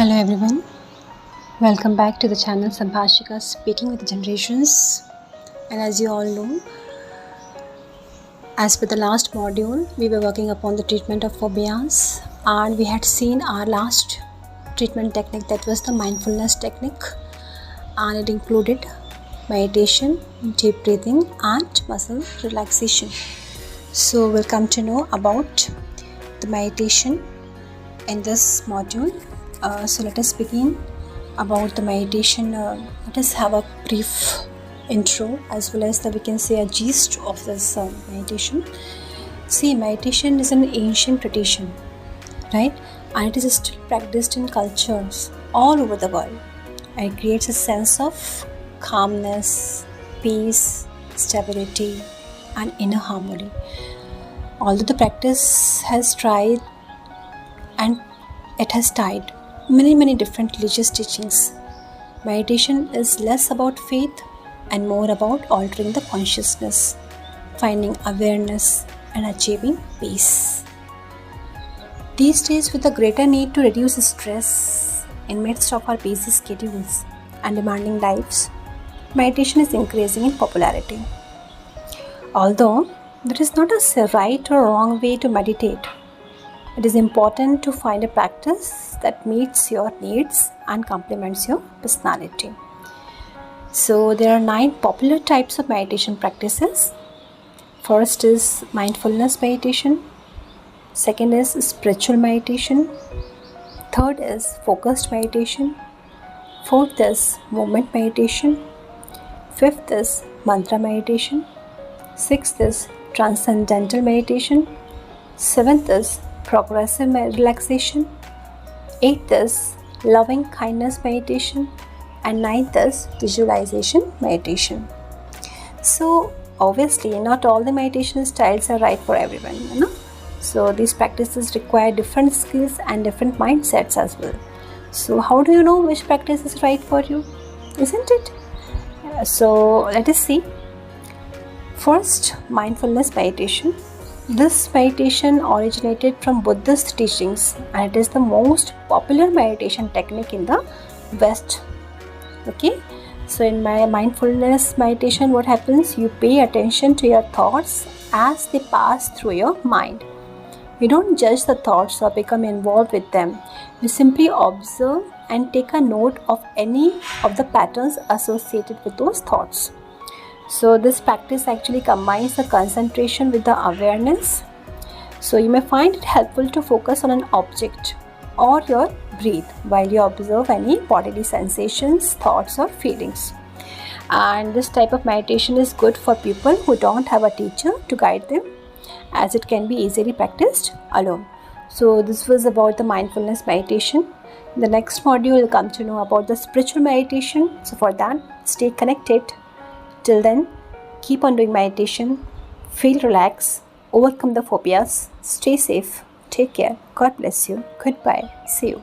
Hello everyone, welcome back to the channel Sambhashika Speaking with Generations. And as you all know, as per the last module, we were working upon the treatment of phobias, and we had seen our last treatment technique, that was the mindfulness technique, and it included meditation, deep breathing and muscle relaxation. So we'll come to know about the meditation in this module. So let us begin about the meditation. Let us have a brief intro as well as we can say a gist of this meditation. See, meditation is an ancient tradition, right? And it is still practiced in cultures all over the world. And it creates a sense of calmness, peace, stability and inner harmony. Although the practice has tried and it has tied many different religious teachings, meditation is less about faith and more about altering the consciousness, finding awareness and achieving peace. These days, with a greater need to reduce stress in midst of our busy schedules and demanding lives, meditation is increasing in popularity. Although there is not a right or wrong way to meditate, it is important to find a practice that meets your needs and complements your personality. So there are 9 popular types of meditation practices. First is mindfulness meditation. Second is spiritual meditation. Third is focused meditation. Fourth is movement meditation. Fifth is mantra meditation. Sixth is transcendental meditation. Seventh is progressive relaxation. 8th is loving kindness meditation, and 9th is visualization meditation. So obviously not all the meditation styles are right for everyone, you know? So these practices require different skills and different mindsets as well. So how do you know which practice is right for you, isn't it? So let us see. First, mindfulness meditation. This meditation originated from Buddhist teachings, and it is the most popular meditation technique in the West. Okay, so in my mindfulness meditation, what happens? You pay attention to your thoughts as they pass through your mind. You don't judge the thoughts or become involved with them. You simply observe and take a note of any of the patterns associated with those thoughts. So this practice actually combines the concentration with the awareness. So you may find it helpful to focus on an object or your breath while you observe any bodily sensations, thoughts or feelings. And this type of meditation is good for people who don't have a teacher to guide them, as it can be easily practiced alone. So this was about the mindfulness meditation. In the next module, you'll come to know about the spiritual meditation. So for that, stay connected. Till then, keep on doing meditation, feel relaxed, overcome the phobias, stay safe, take care, God bless you, goodbye, see you.